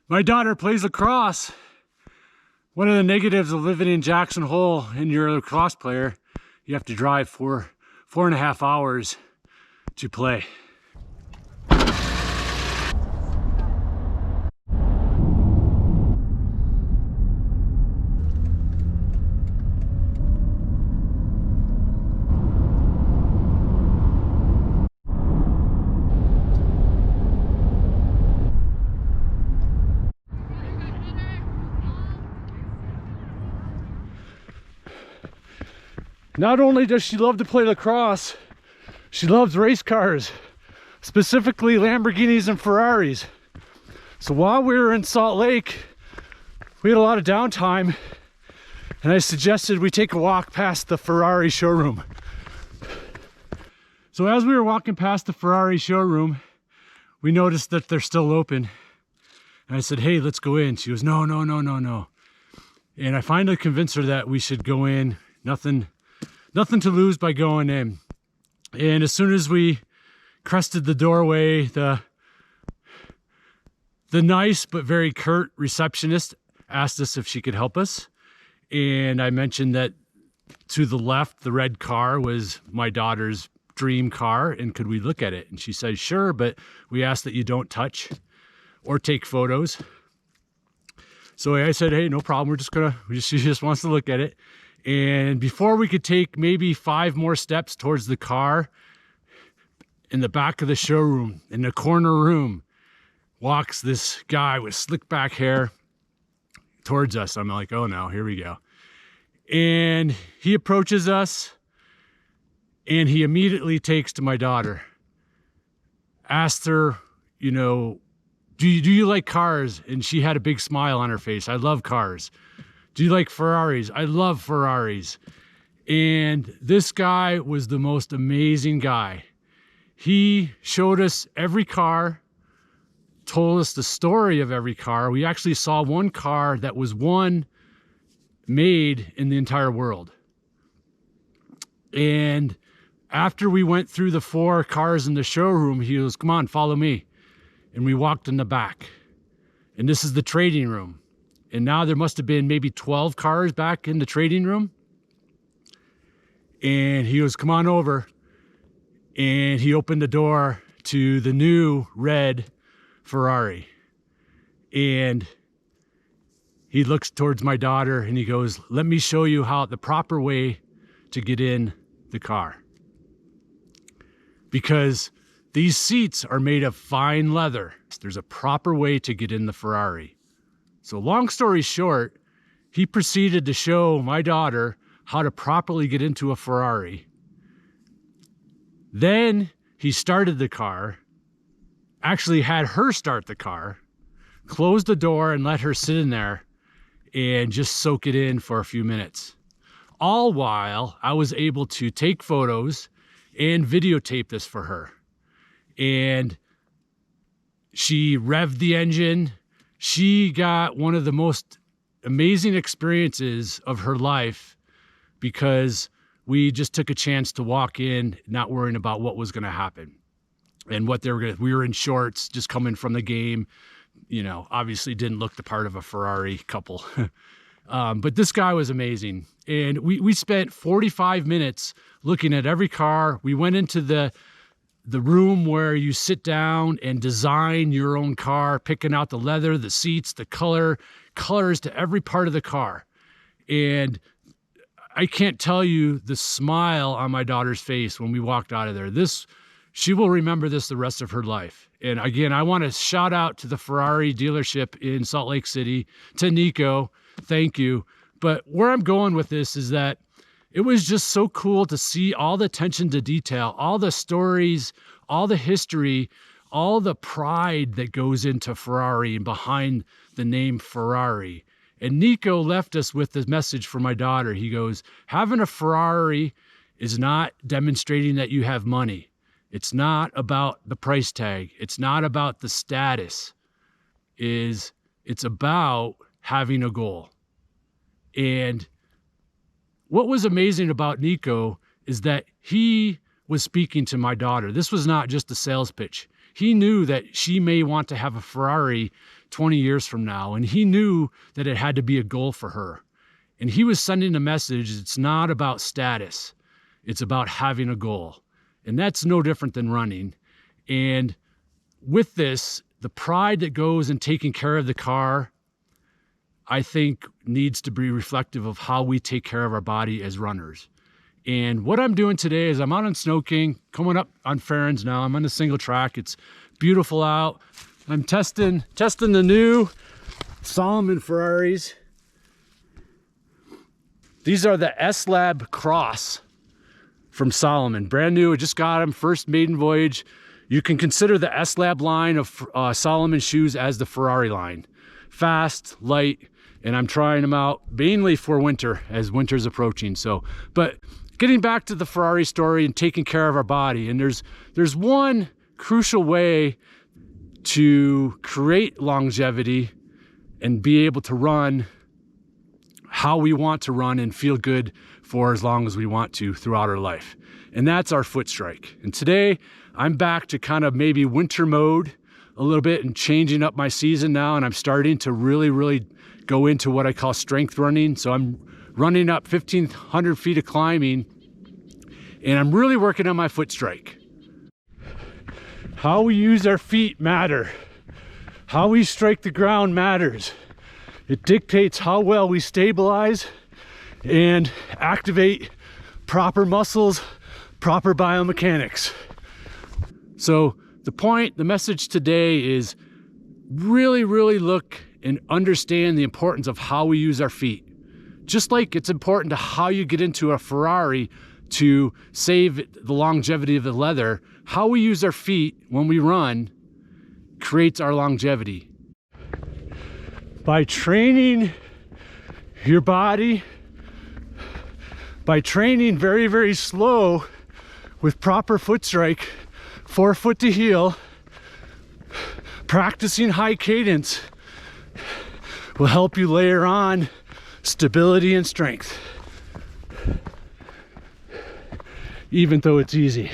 My daughter plays lacrosse. One of the negatives of living in Jackson Hole and you're a lacrosse player, you have to drive 4.5 hours to play. Not only does she love to play lacrosse, she loves race cars, specifically Lamborghinis and Ferraris. So while we were in Salt Lake, we had a lot of downtime, and I suggested we take a walk past the Ferrari showroom. So as we were walking past the Ferrari showroom, we noticed that they're still open. And I said, hey, let's go in. She goes, no, no, no, no, no. And I finally convinced her that we should go in. Nothing to lose by going in. And as soon as we crested the doorway, the nice but very curt receptionist asked us if she could help us. And I mentioned that to the left, the red car was my daughter's dream car, and could we look at it? And she said, sure, but we asked that you don't touch or take photos. So I said, hey, no problem. She just wants to look at it. And before we could take maybe 5 more steps towards the car, in the back of the showroom, in the corner room, walks this guy with slick back hair towards us. I'm like, oh no, here we go. And he approaches us, and he immediately takes to my daughter. Asked her, you know, do you like cars? And she had a big smile on her face. I love cars. Do you like Ferraris? I love Ferraris. And this guy was the most amazing guy. He showed us every car, told us the story of every car. We actually saw one car that was one made in the entire world. And after we went through the 4 cars in the showroom, he goes, come on, follow me. And we walked in the back. And this is the trading room. And now there must have been maybe 12 cars back in the trading room. And he goes, come on over. And he opened the door to the new red Ferrari. And he looks towards my daughter and he goes, let me show you how the proper way to get in the car. Because these seats are made of fine leather. There's a proper way to get in the Ferrari. So long story short, he proceeded to show my daughter how to properly get into a Ferrari. Then he started the car, actually had her start the car, closed the door and let her sit in there and just soak it in for a few minutes. All while I was able to take photos and videotape this for her. And she revved the engine. She got one of the most amazing experiences of her life because we just took a chance to walk in, not worrying about what was going to happen and what they were going to. We were in shorts, just coming from the game. You know, obviously didn't look the part of a Ferrari couple. But this guy was amazing. And we spent 45 minutes looking at every car. We went into the room where you sit down and design your own car, picking out the leather, the seats, the colors to every part of the car. And I can't tell you the smile on my daughter's face when we walked out of there. She will remember this the rest of her life. And again, I want to shout out to the Ferrari dealership in Salt Lake City, to Nico, thank you. But where I'm going with this is that it was just so cool to see all the attention to detail, all the stories, all the history, all the pride that goes into Ferrari and behind the name Ferrari. And Nico left us with this message for my daughter. He goes, having a Ferrari is not demonstrating that you have money. It's not about the price tag. It's not about the status. It's about having a goal. And what was amazing about Nico is that he was speaking to my daughter. This was not just a sales pitch. He knew that she may want to have a Ferrari 20 years from now. And he knew that it had to be a goal for her. And he was sending a message, it's not about status. It's about having a goal. And that's no different than running. And with this, the pride that goes in taking care of the car, I think needs to be reflective of how we take care of our body as runners. And what I'm doing today is I'm out on Snow King, coming up on Farron's now. I'm on the single track. It's beautiful out. I'm testing the new Salomon Ferraris. These are the S Lab Cross from Salomon. Brand new, I just got them, first maiden voyage. You can consider the S Lab line of Salomon shoes as the Ferrari line. Fast, light, and I'm trying them out mainly for winter as winter's approaching. So, but getting back to the Ferrari story and taking care of our body, and there's one crucial way to create longevity and be able to run how we want to run and feel good for as long as we want to throughout our life. And that's our foot strike. And today I'm back to kind of maybe winter mode a little bit and changing up my season now. And I'm starting to really go into what I call strength running. So I'm running up 1,500 feet of climbing, and I'm really working on my foot strike. How we use our feet matter. How we strike the ground matters. It dictates how well we stabilize and activate proper muscles, proper biomechanics. So the message today is really look and understand the importance of how we use our feet. Just like it's important to how you get into a Ferrari to save the longevity of the leather, how we use our feet when we run creates our longevity. By training your body, by training very slow with proper foot strike, forefoot to heel, practicing high cadence will help you layer on stability and strength, even though it's easy.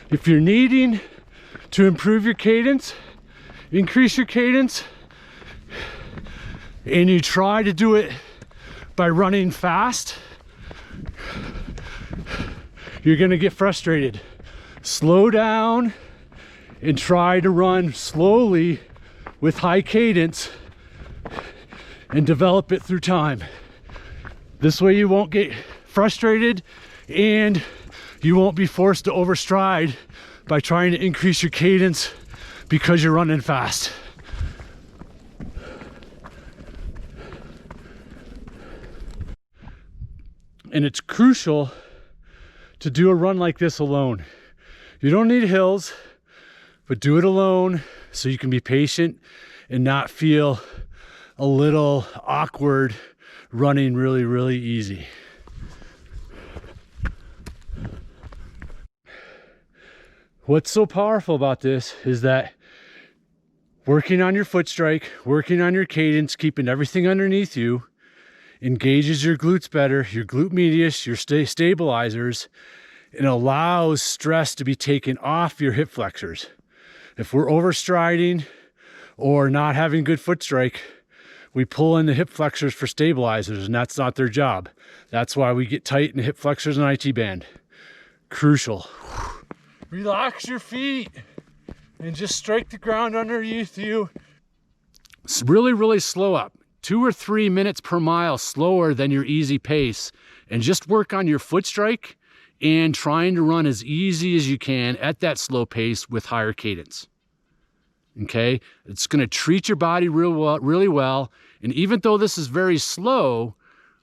If you're needing to improve your cadence, increase your cadence, and you try to do it by running fast, you're gonna get frustrated. Slow down and try to run slowly with high cadence and develop it through time. This way you won't get frustrated and you won't be forced to overstride by trying to increase your cadence because you're running fast. And it's crucial to do a run like this alone. You don't need hills, but do it alone so you can be patient and not feel a little awkward running really easy. What's so powerful about this is that working on your foot strike, working on your cadence, keeping everything underneath you, engages your glutes better, your glute medius, your stabilizers, and allows stress to be taken off your hip flexors. If we're overstriding or not having good foot strike, we pull in the hip flexors for stabilizers, and that's not their job. That's why we get tight in the hip flexors and IT band. Crucial. Relax your feet and just strike the ground underneath you. It's really slow up. 2 or 3 minutes per mile slower than your easy pace, and just work on your foot strike and trying to run as easy as you can at that slow pace with higher cadence. Okay, it's going to treat your body really well. And even though this is very slow,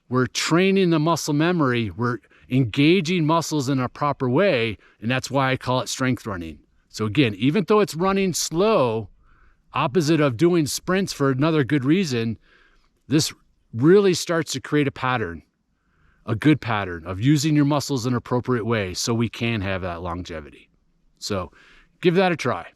we're training the muscle memory. We're engaging muscles in a proper way, and that's why I call it strength running. So again, even though it's running slow, opposite of doing sprints for another good reason, this really starts to create a pattern, a good pattern of using your muscles in an appropriate way so we can have that longevity. So give that a try.